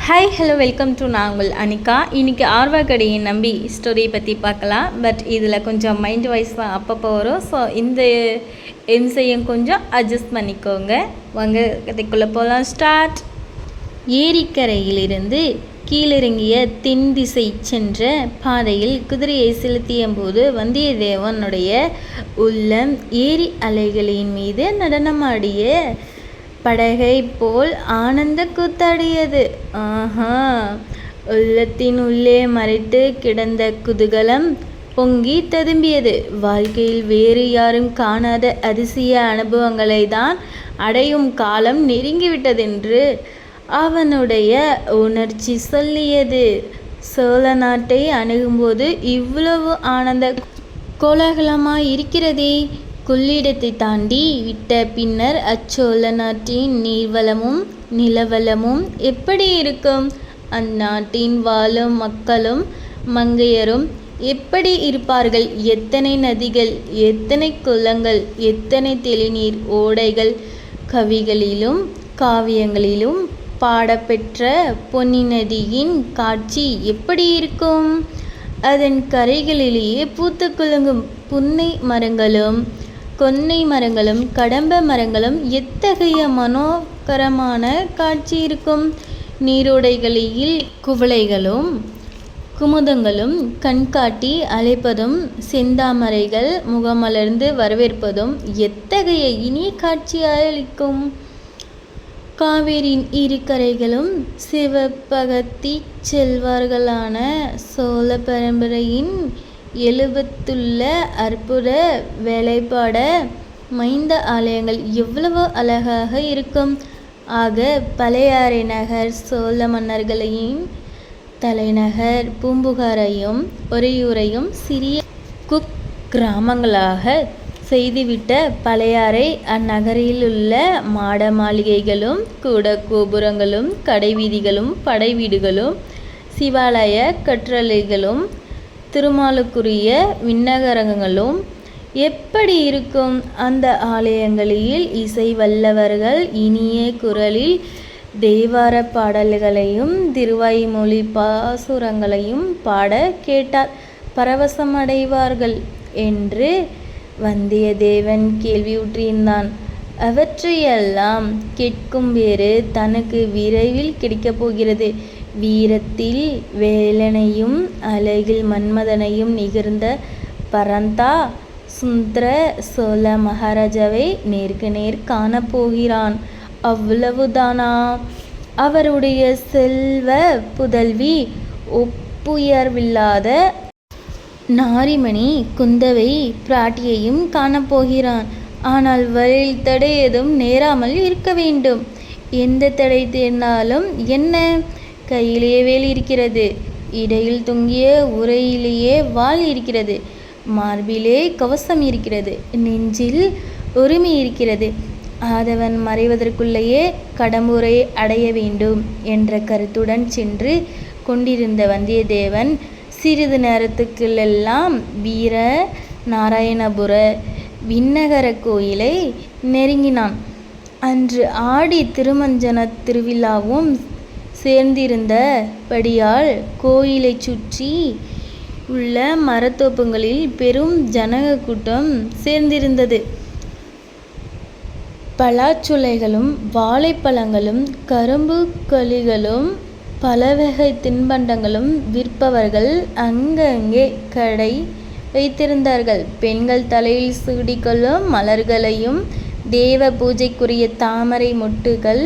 Hi hello welcome to நாங்கள் அனிகா. இன்றைக்கி ஆர்வாக்கடியை நம்பி ஸ்டோரியை பற்றி பார்க்கலாம். பட் இதில் கொஞ்சம் மைண்ட் வாய்ஸ் தான் அப்பப்போ வரும். ஸோ இந்த எம்சையும் கொஞ்சம் அட்ஜஸ்ட் பண்ணிக்கோங்க. வாங்க கதைக்குள்ளே போகலாம். ஸ்டார்ட். ஏரிக்கரையிலிருந்து கீழிறங்கிய தென் திசை சென்ற பாதையில் குதிரையை செலுத்திய போது வந்தியத்தேவனுடைய உள்ளம் ஏரி அலைகளின் மீது நடனமாடிய படகை போல் ஆனந்த கூத்தாடியது. உள்ளத்தின் உள்ளே மறைத்து கிடந்த குதூகலம் பொங்கி ததும்பியது. வாழ்க்கையில் வேறு யாரும் காணாத அதிசய அனுபவங்களை தான் அடையும் காலம் நெருங்கிவிட்டதென்று அவனுடைய உணர்ச்சி சொல்லியது. சோழ நாட்டை அணுகும்போது இவ்வளவு ஆனந்த கோலாகலமாய் இருக்கிறதே. கொள்ளிடத்தை தாண்டி விட்ட பின்னர் அச்சோழ நாட்டின் நீர்வளமும் நிலவளமும் எப்படி இருக்கும்? அந்நாட்டின் வாழும் மக்களும் மங்கையரும் எப்படி இருப்பார்கள்? எத்தனை நதிகள், எத்தனை குளங்கள், எத்தனை தெளிநீர் ஓடைகள்! கவிகளிலும் காவியங்களிலும் பாடப்பெற்ற பொன்னி நதியின் காட்சி எப்படி இருக்கும்? அதன் கரைகளிலேயே பூத்து குலுங்கும் புன்னை மரங்களும் கொன்னை மரங்களும் கடம்ப மரங்களும் எத்தகைய மனோகரமான காட்சி இருக்கும்! நீரோடைகளில் குவளைகளும் குமுதங்களும் கண்காட்டி அழைப்பதும் செந்தாமரைகள் முகமலர்ந்து வரவேற்பதும் எத்தகைய இனிய காட்சியளிக்கும்! காவேரியின் இரு கரைகளும் சிவபக்தி செல்வர்களான சோழ பரம்பரையின் எழுபத்துள்ள அற்புத வேலைப்பாட மைந்த ஆலயங்கள் எவ்வளவு அழகாக இருக்கும்! ஆக பழையாறை நகர் சோழ மன்னர்களின் தலைநகர் பூம்புகாரையும் உறையூரையும் சிறிய கிராமங்களாக செய்துவிட்ட பழையாறை அந்நகரிலுள்ள மாட மாளிகைகளும் கூட கோபுரங்களும் கடை வீதிகளும் படை வீடுகளும் சிவாலய கற்றளைகளும் திருமாலுக்குரிய விண்ணகரங்களும் எப்படி இருக்கும்! அந்த ஆலயங்களில் இசை வல்லவர்கள் இனிய குரலில் தேவார பாடல்களையும் திருவாய்மொழி பாசுரங்களையும் பாட கேட்டால் பரவசமடைவார்கள் என்று வந்தியத்தேவன் கேள்வியுற்றிருந்தான். அவற்றையெல்லாம் கேட்கும் பேறு தனக்கு விரைவில் கிடைக்கப் போகிறது. வீரத்தில் வேலனையும் அழகில் மன்மதனையும் நிகழ்ந்த பரந்தா சுந்தர சோழ மகாராஜாவை நேருக்கு நேர் காணப்போகிறான். அவ்வளவுதானா? அவருடைய செல்வ புதல்வி ஒப்புயர்வில்லாத நாரிமணி குந்தவை பிராட்டியையும் காணப்போகிறான். ஆனால் வழியில் தடை எதுவும் நேராமல் இருக்க வேண்டும். எந்த தடை தேர்ந்தாலும் என்ன? கையிலேயே வேல் இருக்கிறது, இடையில் தொங்கிய உரையிலேயே வாள் இருக்கிறது, மார்பிலே கவசம் இருக்கிறது, நெஞ்சில் உரிமை இருக்கிறது. ஆதவன் மறைவதற்குள்ளேயே கடம்பூரை அடைய வேண்டும் என்ற கருத்துடன் சென்று கொண்டிருந்த வந்தியத்தேவன் சிறிது நேரத்துக்குள்ளெல்லாம் வீர நாராயணபுர விண்ணகர கோயிலை நெருங்கினான். அன்று ஆடி திருமஞ்சன திருவிழாவும் சேர்ந்திருந்தபடியால் கோயிலை சுற்றி உள்ள மரத்தோப்புகளில் பெரும் ஜனக கூட்டம் சேர்ந்திருந்தது. பலாச்சுளைகளும் வாழைப்பழங்களும் கரும்பு களிகளும் பலவகை தின்பண்டங்களும் விற்பவர்கள் அங்கங்கே கடை வைத்திருந்தார்கள். பெண்கள் தலையில் சூடிக்கொள்ளும் மலர்களையும் தேவ பூஜைக்குரிய தாமரை மொட்டுகள்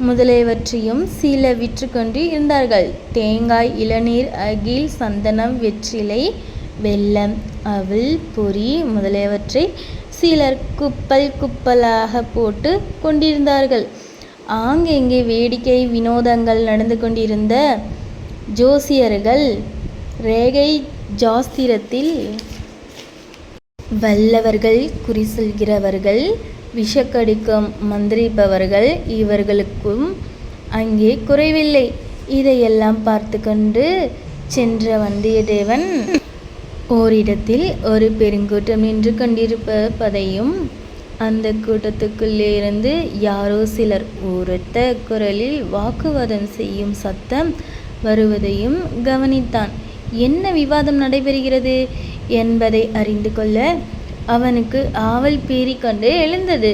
முதலியவற்றையும் சில விற்று கொண்டு இருந்தார்கள். தேங்காய், இளநீர், அகில், சந்தனம், வெற்றிலை, வெல்லம், அவல், பொரி முதலியவற்றை சிலர் குப்பல் குப்பலாக போட்டு கொண்டிருந்தார்கள். ஆங்கெங்கே வேடிக்கை வினோதங்கள் நடந்து கொண்டிருந்த. ஜோசியர்கள், ரேகை ஜாஸ்திரத்தில் வல்லவர்கள், குறி சொல்கிறவர்கள், விஷக்கடிக்கும் மந்திரிப்பவர்கள் இவர்களுக்கும் அங்கே குறைவில்லை. இதையெல்லாம் பார்த்து கொண்டு சென்ற வந்தியத்தேவன் ஓரிடத்தில் ஒரு பெருங்கூட்டம் நின்று கொண்டிருப்பதையும் அந்த கூட்டத்துக்குள்ளே இருந்து யாரோ சிலர் உரத்த குரலில் வாக்குவாதம் செய்யும் சத்தம் வருவதையும் கவனித்தான். என்ன விவாதம் நடைபெறுகிறது என்பதை அறிந்து கொள்ள அவனுக்கு ஆவல் பீறிக்கொண்டே எழுந்தது.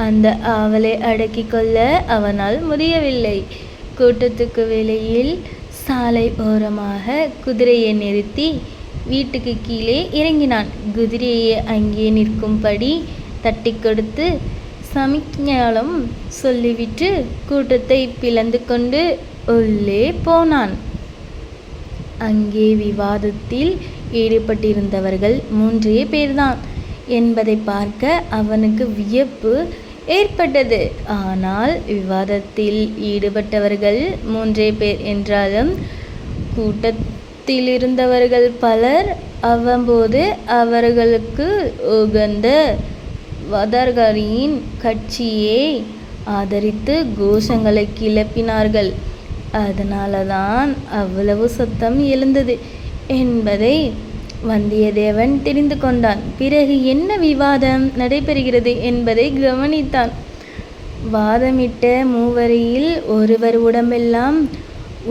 அந்த ஆவலை அடக்கி கொள்ள அவனால் முடியவில்லை. கூட்டத்துக்கு வெளியில் சாலை ஓரமாக குதிரையை நிறுத்தி வீட்டுக்கு கீழே இறங்கினான். குதிரையை அங்கே நிற்கும்படி தட்டி கொடுத்து சமிக்ஞாலம் சொல்லிவிட்டு கூட்டத்தை பிளந்து கொண்டு உள்ளே போனான். அங்கே விவாதத்தில் ஈடுபட்டிருந்தவர்கள் 3 பேர்தான் என்பதை பார்க்க அவனுக்கு வியப்பு ஏற்பட்டது. ஆனால் விவாதத்தில் ஈடுபட்டவர்கள் 3 பேர் என்றாலும் கூட்டத்திலிருந்தவர்கள் பலர். அவ்வப்போது அவர்களுக்கு உகந்த வாதகாரியின் கட்சியை ஆதரித்து கோஷங்களை கிளப்பினார்கள். அதனால்தான் அவ்வளவு சத்தம் எழுந்தது என்பதை வந்தியத்தேவன் தெரிந்து கொண்டான். பிறகு என்ன விவாதம் நடைபெறுகிறது என்பதை கவனித்தான். வாதமிட்ட மூவரில் ஒருவர் உடம்பெல்லாம்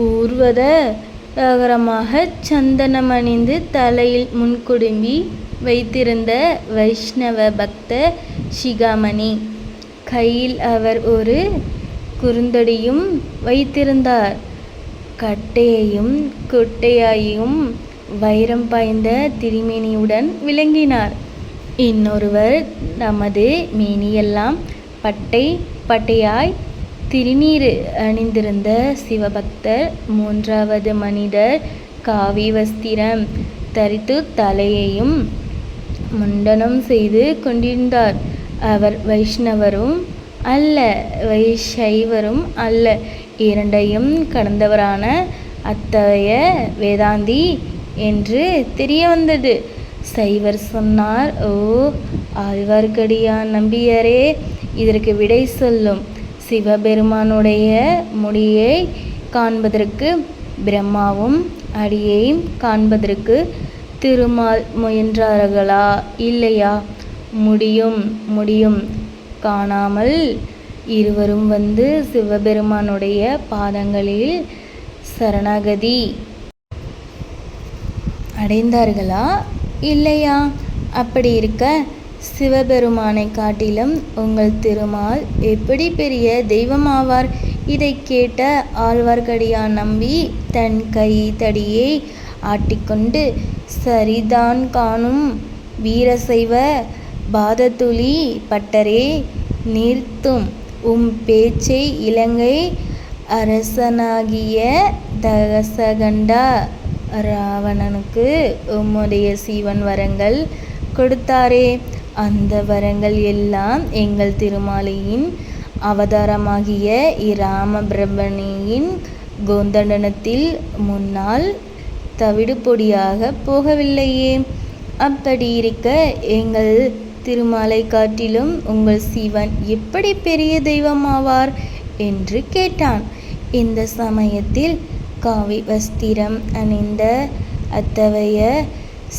ஊர்வதகரமாக சந்தனம் அணிந்து தலையில் முன்குடும்பி வைத்திருந்த வைஷ்ணவ பக்தர் சிகாமணி. கையில் அவர் ஒரு குறுந்தடியும் வைத்திருந்தார். கட்டையையும் குட்டையாயும் வைரம் பாய்ந்த திருமேனியுடன் விளங்கினார். இன்னொருவர் நமது மேனியெல்லாம் பட்டை பட்டையாய் திருநீறு அணிந்திருந்த சிவபக்தர். 3வது மனிதர் காவி வஸ்திரம் தரித்து தலையையும் முண்டனம் செய்து கொண்டிருந்தார். அவர் வைஷ்ணவரும் அல்ல, வைஷைவரும் அல்ல, இரண்டையும் கடந்தவரான அத்தகைய வேதாந்தி என்று தெரிய வந்தது. சைவர் சொன்னார், ஓ ஆழ்வார்க்கடியான் நம்பியரே, இதற்கு விடை சொல்லும். சிவபெருமானுடைய முடியை காண்பதற்கு பிரம்மாவும் அடியை காண்பதற்கு திருமால் முயன்றார்களா இல்லையா? முடியும். காணாமல் இருவரும் வந்து சிவபெருமானுடைய பாதங்களில் சரணாகதி அடைந்தார்களா இல்லையா? அப்படி இருக்க சிவபெருமானை காட்டிலும் உங்கள் திருமால் எப்படி பெரிய தெய்வமாவார்? இதை கேட்ட ஆழ்வார்க்கடியான் நம்பி தன் கை தடியை ஆட்டிக்கொண்டு, சரிதான் காணும் வீரசைவ பாததுளி பட்டரே, நிறுத்தும் உம் பேச்சை. இலங்கை அரசனாகிய தசகண்டா ராவணனுக்கு உம்முடைய சிவன் வரங்கள் கொடுத்தாரே, அந்த வரங்கள் எல்லாம் எங்கள் திருமாலியின் அவதாரமாகிய இராமபிரமணியின் கோந்தண்டனத்தில் முன்னால் தவிடு பொடியாக போகவில்லையே. அப்படி இருக்க எங்கள் திருமாலை காட்டிலும் உங்கள் சிவன் எப்படி பெரிய தெய்வமாவார் என்று கேட்டான். இந்த சமயத்தில் காவி வஸ்திரம் அணிந்த அத்தகைய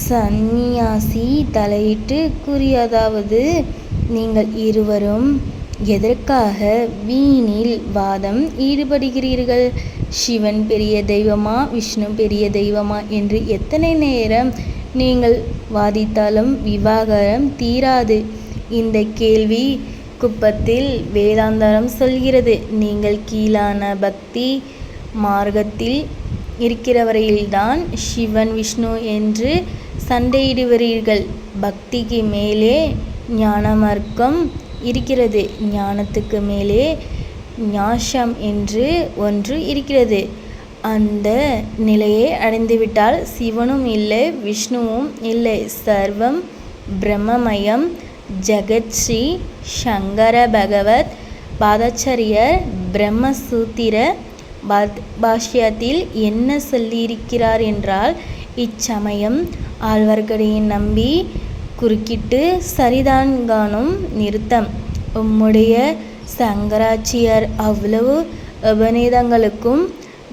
சந்நியாசி தலையிட்டு கூறியதாவது, நீங்கள் இருவரும் எதற்காக வீணில் வாதம் ஈடுபடுகிறீர்கள்? சிவன் பெரிய தெய்வமா, விஷ்ணு பெரிய தெய்வமா என்று எத்தனை நேரம் நீங்கள் வாதித்தாலும் விவாகரம் தீராது. இந்த கேள்வி குப்பத்தில் வேதாந்தரம் சொல்கிறது. நீங்கள் கீழான பக்தி மார்க்கத்தில் இருக்கிறவரையில்தான் சிவன் விஷ்ணு என்று சண்டையிடுவீர்கள். பக்திக்கு மேலே ஞான மார்க்கம் இருக்கிறது. ஞானத்துக்கு மேலே ஞானம் என்று ஒன்று இருக்கிறது. அந்த நிலையை அடைந்துவிட்டால் சிவனும் இல்லை, விஷ்ணுவும் இல்லை. சர்வம் பிரம்மமயம். ஜெகத் ஸ்ரீ சங்கர பகவத் பாதாச்சாரியர் பிரம்மசூத்திர பாஷ்யத்தில் என்ன சொல்லியிருக்கிறார் என்றால், இச்சமயம் ஆழ்வார்க்கடியான் நம்பி குறுக்கிட்டு, சரிதான் காணும், நிறுத்தம். உம்முடைய சங்கராச்சியார் அவ்வளவு உபநேதங்களுக்கும்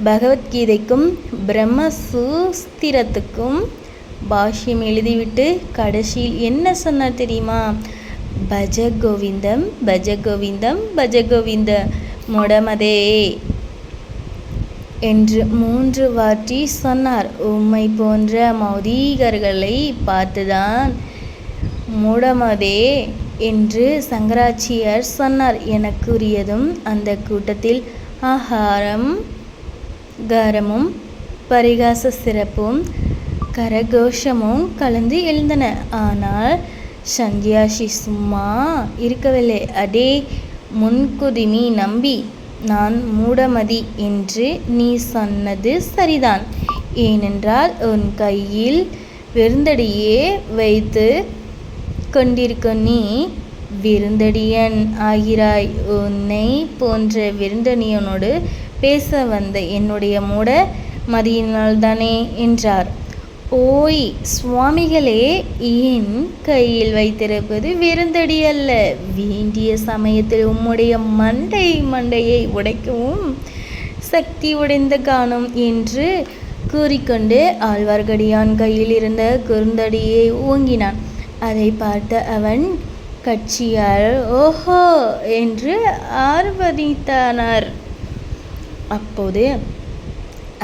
பகவத்கீதைக்கும் பிரம்மசூத்திரத்துக்கும் பாஷ்யம் எழுதிவிட்டு கடைசியில் என்ன சொன்னார் தெரியுமா? பஜ கோவிந்தம் பஜ கோவிந்தம் பஜ கோவிந்த முடமதே என்று 3 வாட்டி சொன்னார். உம்மை போன்ற மௌதீகர்களை பார்த்துதான் முடமதே என்று சங்கராச்சியார் சொன்னார் என கூறியதும் அந்த கூட்டத்தில் ஆகாரமும் பரிகாச சிறப்பும் கரகோஷமும் கலந்து எழுந்தன. ஆனால் சந்தியாசி சும்மா இருக்கவில்லை. அடே முன்குதுமி நம்பி, நான் மூடமதி என்று நீ சொன்னது சரிதான். ஏனென்றால் உன் கையில் விருந்தடியே வைத்து கொண்டிருக்கும் நீ விருந்தடியன் ஆகிறாய். உன்னை போன்ற விருந்தடியனோடு பேச வந்த என்னுடைய மூட மதியினால்தானே என்றார். ஓய் சுவாமிகளே, என் கையில் வைத்திருப்பது விருந்தடி அல்ல. வேண்டிய சமயத்தில் உம்முடைய மண்டையை உடைக்கவும் சக்தி உடைந்த காணும் என்று கூறிக்கொண்டு ஆழ்வார்க்கடியான் கையில் இருந்த குறுந்தடியை ஓங்கினான். அதை பார்த்த அவன் கட்சியார் ஓஹோ என்று ஆர்வதித்தனர். அப்போது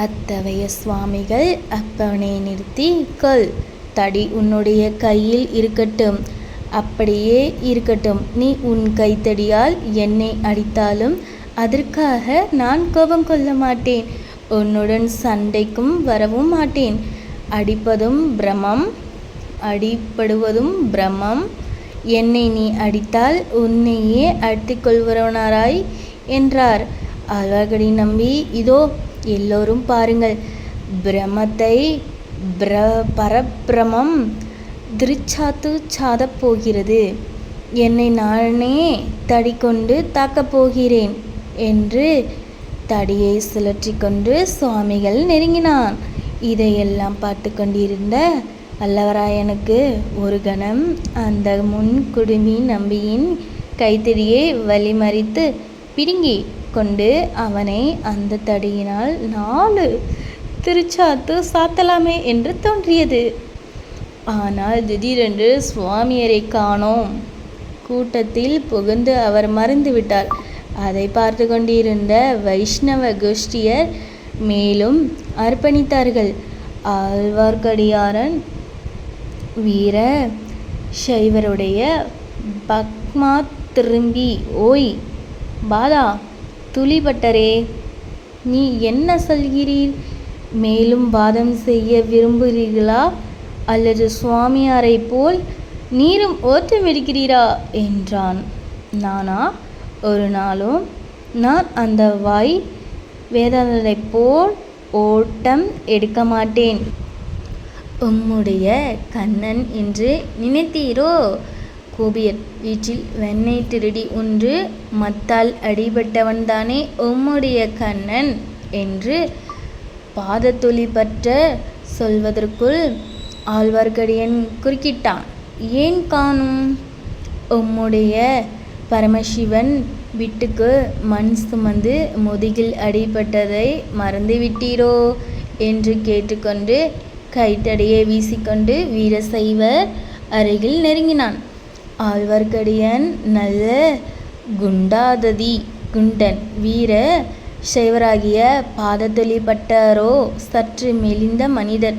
அத்தகைய சுவாமிகள் அப்பவனை நிறுத்தி, கொல், தடி உன்னுடைய கையில் இருக்கட்டும், அப்படியே இருக்கட்டும். நீ உன் கைத்தடியால் என்னை அடித்தாலும் அதற்காக நான் கோபம் கொள்ள மாட்டேன். உன்னுடன் சண்டைக்கும் வரவும் மாட்டேன். அடிப்பதும் பிரமம், அடிப்படுவதும் பிரமம். என்னை நீ அடித்தால் உன்னையே அடித்துக் கொள்வனாராய் என்றார். ஆழ்வார்க்கடி நம்பி, இதோ எல்லோரும் பாருங்கள், பிரமத்தை பரபிரமம் திருச்சாத்து சாதப் போகிறது. என்னை நானே தடி கொண்டு தாக்கப் போகிறேன் என்று தடியை சுழற்றி கொண்டு சுவாமிகள் நெருங்கினான். இதையெல்லாம் பார்த்து கொண்டிருந்த வல்லவராயனுக்கு ஒரு கணம் அந்த முன்குடுமி நம்பியின் கைத்தடியை வழிமறித்து பிடுங்கி கொண்டு அவனை அந்த தடியினால் 4 திருச்சாத்து சாத்தலாமே என்று தோன்றியது. ஆனால் திடீரென்று சுவாமியரை காணோம். கூட்டத்தில் புகுந்து அவர் மறைந்து விட்டார். அதை பார்த்து கொண்டிருந்த வைஷ்ணவ கோஷ்டியர் மேலும் அர்ப்பணித்தார்கள். ஆழ்வார்க்கடியாரன் வீர சைவருடைய பக்மா திரும்பி, ஓய் பாதா துளிபட்டரே, நீ என்ன சொல்கிறீர்? மேலும் வாதம் செய்ய விரும்புகிறீர்களா? அல்லது சுவாமியாரை போல் நீரும் ஓட்டம் எடுக்கிறீரா என்றான். நானா? ஒரு நாளும் நான் அந்த வாய் வேதாந்தரை போல் ஓட்டம் எடுக்க மாட்டேன். உம்முடைய கண்ணன் என்று நினைத்தீரோ? கோபியர் வீட்டில் வெண்ணெய் திருடி உண்டு மத்தால் அடிபட்டவன்தானே உம்முடைய கண்ணன் என்று பாதத்துளி பற்ற சொல்வதற்குள் ஆழ்வார்க்கடியன் குறுக்கிட்டான். ஏன் காணும்? உம்முடைய பரமசிவன் வீட்டுக்கு மண் சுமந்து முதுகில் அடிபட்டதை மறந்துவிட்டீரோ என்று கேட்டுக்கொண்டு கைத்தடியை வீசிக்கொண்டு வீரசைவர் அருகில் நெருங்கினான். ஆழ்வார்க்கடியன் நல்ல குண்டன் வீர சைவராகிய பாதத்தொலி பட்டாரோ சற்று மெலிந்த மனிதர்.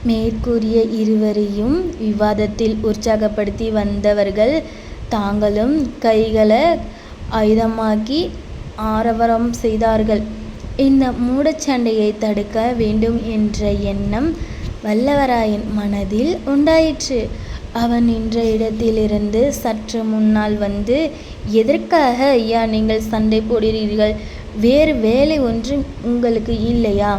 மேற்கூறிய இருவரையும் விவாதத்தில் உற்சாகப்படுத்தி வந்தவர்கள் தாங்களும் கைகளை ஆயுதமாக்கி ஆரவாரம் செய்தார்கள். இந்த மூடச்சண்டையை தடுக்க வேண்டும் என்ற எண்ணம் வல்லவராயன் மனதில் உண்டாயிற்று. அவன் நின்ற இடத்திலிருந்து சற்று முன்னால் வந்து, எதற்காக ஐயா நீங்கள் சண்டை போடுகிறீர்கள்? வேறு வேலை ஒன்றும் உங்களுக்கு இல்லையா?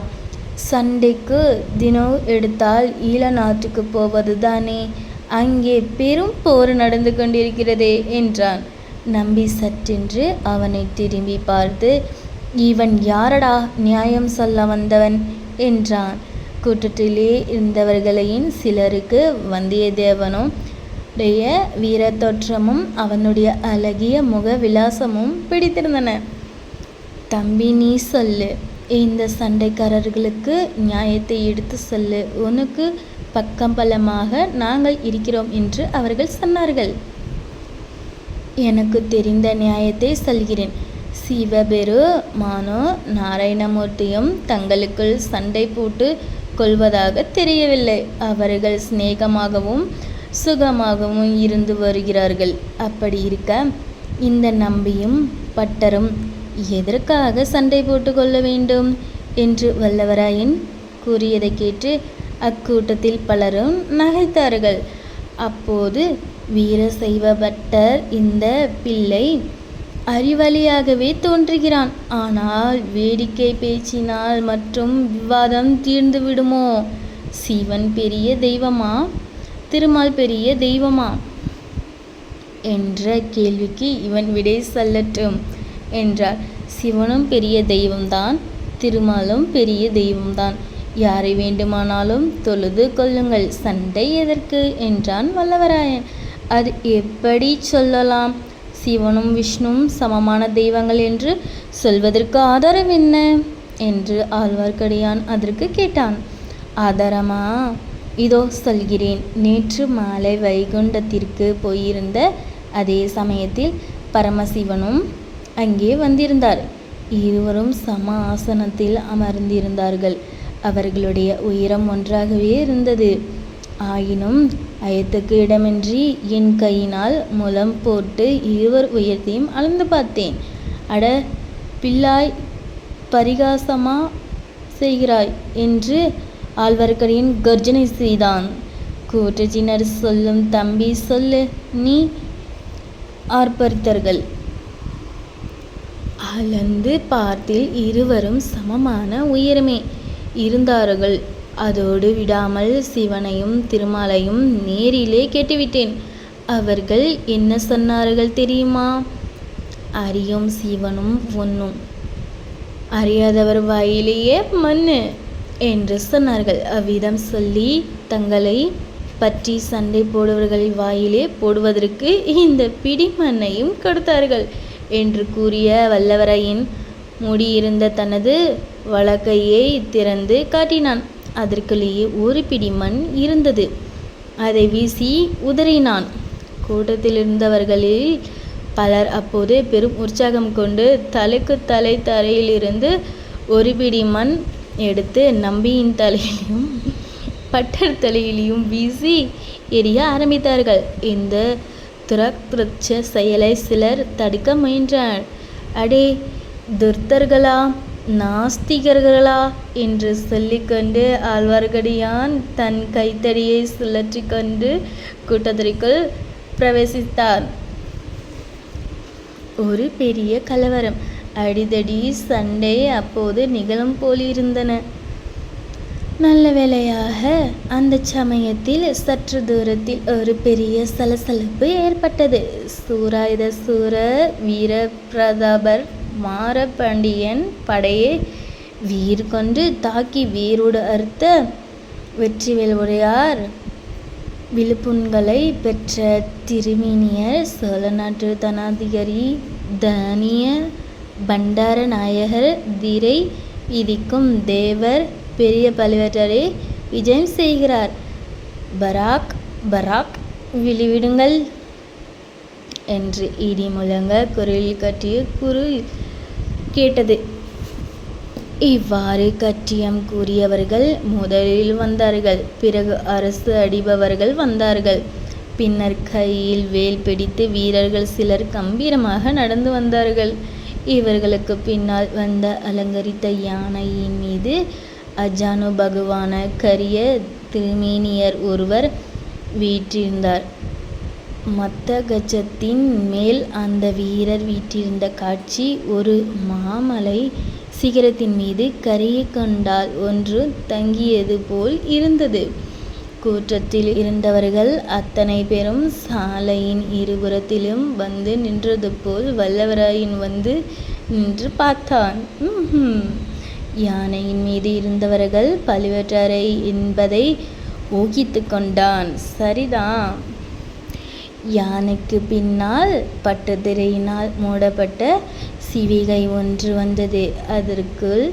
சண்டைக்கு தினம் எடுத்தால் ஈழ நாட்டுக்கு போவது தானே. அங்கே பெரும் போர் நடந்து கொண்டிருக்கிறதே என்றான். நம்பி சற்றென்று அவனை திரும்பி பார்த்து, இவன் யாரடா நியாயம் சொல்ல வந்தவன் என்றான். கூட்டத்திலே இருந்தவர்களின் சிலருக்கு வந்தியத்தேவனுடைய வீரத்தோற்றமும் அவனுடைய அழகிய முக விலாசமும் பிடித்திருந்தன. தம்பி, நீ சொல்லு, இந்த சண்டைக்காரர்களுக்கு நியாயத்தை எடுத்து சொல்லு. உனக்கு பக்கம் பலமாக நாங்கள் இருக்கிறோம் என்று அவர்கள் சொன்னார்கள். எனக்கு தெரிந்த நியாயத்தை சொல்கிறேன். சிவபெருமானோ நாராயணமூர்த்தியும் தங்களுக்குள் சண்டை போட்டு கொள்வதாக தெரியவில்லை. அவர்கள் சிநேகமாகவும் சுகமாகவும் இருந்து வருகிறார்கள். அப்படி இருக்க இந்த நம்பியும் பட்டரும் எதற்காக சண்டை போட்டு கொள்ள வேண்டும் என்று வல்லவராயன் கூறியதை கேட்டு அக்கூட்டத்தில் பலரும் நகைத்தார்கள். அப்போது வீரசைவ பட்டர், இந்த பிள்ளை அறிவாளியாகவே தோன்றுகிறான். ஆனால் வேடிக்கை பேச்சினால் மற்றும் விவாதம் தீர்ந்து விடுமோ? சிவன் பெரிய தெய்வமா, திருமால் பெரிய தெய்வமா என்ற கேள்விக்கு இவன் விடை சொல்லட்டும் என்றார். சிவனும் பெரிய தெய்வம்தான், திருமாலும் பெரிய தெய்வம்தான். யாரை வேண்டுமானாலும் தொழுது கொள்ளுங்கள், சண்டை எதற்கு என்றான் வல்லவராயன். அது எப்படி சொல்லலாம்? சிவனும் விஷ்ணுவும் சமமான தெய்வங்கள் என்று சொல்வதற்கு ஆதாரம் என்ன என்று ஆழ்வார்க்கடியான் அதற்கு கேட்டான். ஆதாரமா? இதோ சொல்கிறேன். நேற்று மாலை வைகுண்டத்திற்கு போயிருந்த அதே சமயத்தில் பரமசிவனும் அங்கே வந்திருந்தார். இருவரும் சம ஆசனத்தில் அமர்ந்திருந்தார்கள். அவர்களுடைய உயரம் ஒன்றாகவே இருந்தது. ஆயினும் அயத்துக்கு இடமின்றி என் கையினால் முலம் போட்டு இருவர் உயரத்தையும் அளந்து பார்த்தேன். அட பிள்ளாய், பரிகாசமா செய்கிறாய் என்று ஆழ்வார்க்கடியான் கர்ஜனை செய்தான். கூட்டத்தினர் சொல்லும் தம்பி சொல்லு நீ ஆர்ப்பரித்தார்கள். அளந்து பார்த்தில் இருவரும் சமமான உயரமே இருந்தார்கள். அதோடு விடாமல் சிவனையும் திருமாலையும் நேரிலே கேட்டுவிட்டேன். அவர்கள் என்ன சொன்னார்கள் தெரியுமா? அறியும் சிவனும் ஒன்றும், அறியாதவர் வாயிலேயே மண்ணு என்று சொன்னார்கள். அவ்விதம் சொல்லி தங்களை பற்றி சண்டை போடுவர்கள் வாயிலே போடுவதற்கு இந்த பிடி மண்ணையும் கொடுத்தார்கள் என்று கூறிய வல்லவரையின் மூடியிருந்த தனது வலக்கையை திறந்து காட்டினான். அதற்குள்ளேயே ஒரு பிடி மண் இருந்தது. அதை வீசி உதறினான். கூட்டத்தில் இருந்தவர்களில் பலர் அப்போது பெரும் உற்சாகம் கொண்டு தலைக்கு தலை தரையிலிருந்து ஒரு பிடி மண் எடுத்து நம்பியின் தலையிலும் பட்டர் தலையிலையும் வீசி எரிய ஆரம்பித்தார்கள். இந்த துரக்ருட்ச செயலை சிலர் தடுக்க முயன்றனர். அடே துர்த்தர்களா, நாஸ்திகர்களா என்று சொல்லிக்கொண்டு ஆழ்வார்க்கடியான் தன் கைத்தடியை சுழற்றி கொண்டு கூட்டத்திற்குள் பிரவேசித்தார். ஒரு பெரிய கலவரம், அடிதடி, சண்டை அப்போது நிகழும் போலிருந்தன. நல்ல வேளையாக அந்த சமயத்தில் சற்று தூரத்தில் ஒரு பெரிய சலசலப்பு ஏற்பட்டது. சூராயுத சூர வீர பிரதாபர் மாரபாண்டியன் படையை வீர் கொண்டு தாக்கி வேரோடு அறுத்த வெற்றிவேல் உடையார் விழுப்புண்களை பெற்ற திருமேனியர் சோழ நாட்டு தனாதிகாரி தானிய பண்டார நாயகர் திரை விதிக்கும் தேவர் பெரிய பழுவேட்டரை விஜயம் செய்கிறார். பராக் பராக் விழிவிடுங்கள் என்று இடி முழங்க குரலில் கட்டிய குரு கேட்டது. இவ்வாறு கட்டியம் கூறியவர்கள் முதலில் வந்தார்கள். பிறகு அரசு அடிபவர்கள் வந்தார்கள். பின்னர் கையில் வேல் பிடித்து வீரர்கள் சிலர் கம்பீரமாக நடந்து வந்தார்கள். இவர்களுக்கு பின்னால் வந்த அலங்கரித்த யானையின் மீது அஜானு பகவான கரிய திருமேனியர் ஒருவர் வீற்றிருந்தார். மத்த கஜத்தின் மேல் அந்த வீரர் வீற்றிருந்த காட்சி ஒரு மாமலை சிகரத்தின் மீது கரையை கொண்டால் ஒன்று தங்கியது போல் இருந்தது. கூட்டத்தில் இருந்தவர்கள் அத்தனை பேரும் சாலையின் இருபுறத்திலும் வந்து நின்றது போல் வல்லவராயன் வந்து நின்று பார்த்தான். யானையின் மீது இருந்தவர்கள் பழுவேட்டரை என்பதை ஊகித்து கொண்டான். சரிதான். யானைக்கு பின்னால் பட்டுத்திரையினால் மூடப்பட்ட சிவிகை ஒன்று வந்தது. அதற்குள்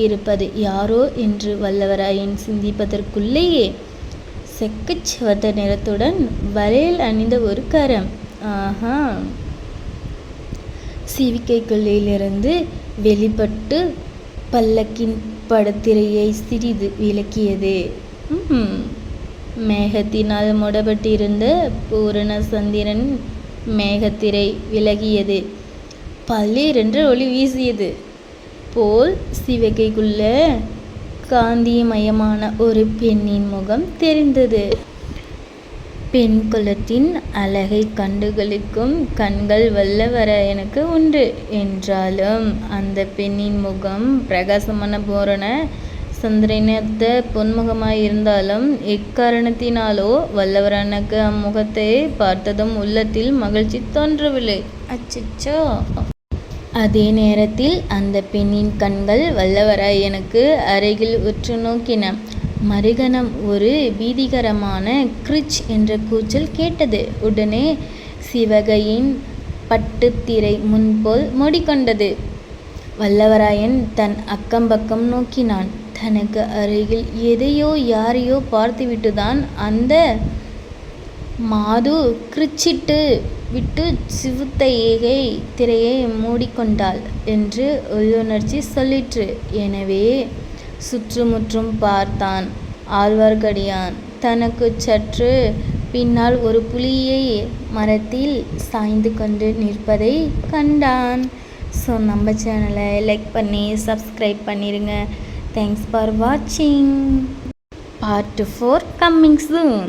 இருப்பது யாரோ என்று வல்லவராயன் சிந்திப்பதற்குள்ளேயே செக்கச்சிவந்த நிறத்துடன் வளையல் அணிந்த ஒரு கரம். ஆஹா, சிவிகைக்குள்ளிலிருந்து வெளிப்பட்டு பல்லக்கின் படத்திரையை சிறிது விலக்கியது. மேகத்தினால் மூடப்பட்டிருந்த பூரண சந்திரன் மேகத்திரை விலகியது. பல்லீரென்று ஒளி வீசியது போல் சிவகைக்குள்ள காந்திமயமான ஒரு பெண்ணின் முகம் தெரிந்தது. பெண் குலத்தின் அழகை கண்டுகளிக்கும் கண்கள் வல்லவரையனுக்கு உண்டு என்றாலும் அந்த பெண்ணின் முகம் பிரகாசமான பூரண சந்திரனொத்த பொன்முகமாயிருந்தாலும் எக்காரணத்தினாலோ வல்லவரையனுக்கு அம்முகத்தை பார்த்ததும் உள்ளத்தில் மகிழ்ச்சி தோன்றவில்லை. அச்சச்சோ! அதே நேரத்தில் அந்த பெண்ணின் கண்கள் வல்லவரையனுக்கு அருகில் உற்று நோக்கின. மறுகணம் ஒரு பீதிகரமான கிரிச் என்ற கூச்சல் கேட்டது. உடனே சிவகையின் பட்டுத்திரை முன்போல் மூடிக்கொண்டது. வல்லவரையன் தன் அக்கம்பக்கம் நோக்கினான். தனக்கு அருகில் எதையோ யாரையோ பார்த்துவிட்டுதான் அந்த மாது கிரிச்சிட்டு விட்டு சிவுத்தையை திரையை மூடிக்கொண்டாள் என்று உள்ளுணர்ச்சி சொல்லிற்று. எனவே சுற்றுமுற்றும் பார்த்தான். ஆழ்வார்க்கடியான் தனக்கு சற்று பின்னால் ஒரு புலியை மரத்தில் சாய்ந்து கொண்டு நிற்பதை கண்டான். ஸோ நம்ம சேனலை லைக் பண்ணி சப்ஸ்கிரைப் பண்ணிடுங்க. தேங்க்ஸ் ஃபார் வாட்சிங். Part 4 coming soon.